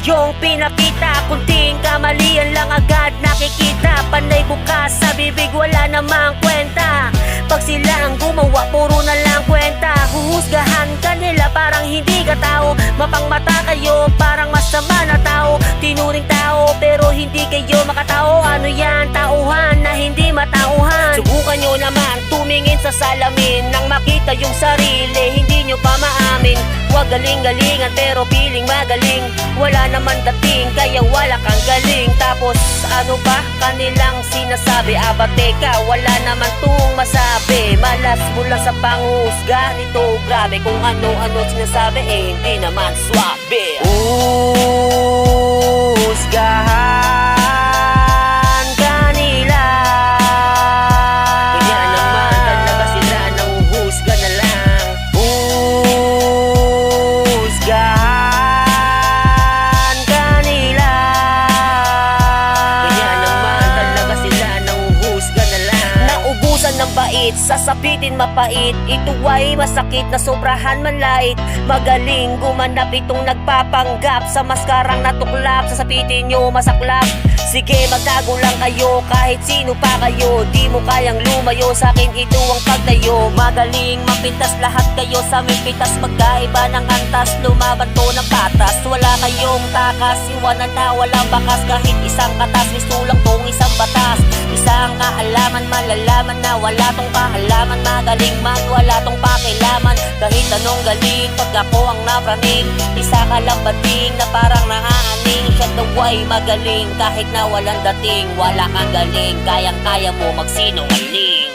iyong pinakita. Kunting kamalian lang agad nakikita. Panay bukas sa bibig, wala namang kwenta. Pag sila ang gumawa, puro na lang kwenta. Huhusgahan ka nila parang hindi ka tao. Mapangmata kayo, parang masama na tao. Tinuring tao, pero hindi kayo makatao. Ano yan, tauhan na hindi matauhan. Subukan nyo naman tumingin sa salamin. Nang makita yung sarili, hindi nyo pa maamin. Huwag galing-galingan pero piling magaling. Wala naman dating kaya wala kang galing. Tapos ano ba kanilang sinasabi? Aba teka, wala naman tung masabi. Malas mo lang sa panghusga nito. Grabe kung ano-ano sinasabi, hindi naman swabe. Husgahan kanila. Kaya naman talaga sila nanguhusga na lang. Husgahan kanila. Kaya naman talaga sila nanguhusga na lang. Naubusan ng bait, sasabitin mapait. Ito ay masakit na sobrahan manlait. Magaling gumanap itong nagpapanggap. Sa maskarang natuklap, sasapitin nyo masaklap. Sige magtago lang kayo, kahit sino pa kayo. Di mo kayang lumayo, sa akin ito ang pagtayo. Magaling mapintas lahat kayo sa may pitas. Magkaiba ng antas, lumaban to ng patas. Wala kayong takas, iwanan na walang bakas. Kahit isang katas, misulang tong isang batas. Isang kaalaman, malalaman na wala tong kahalaman. Magaling man, wala tong pakilaman. Kahit anong galing, pag ako ang napraning. Isa ka lang bating na parang naaaning. Siya daw ay magaling, kahit na walang dating. Wala kang galing, kayang-kaya mo magsinungaling.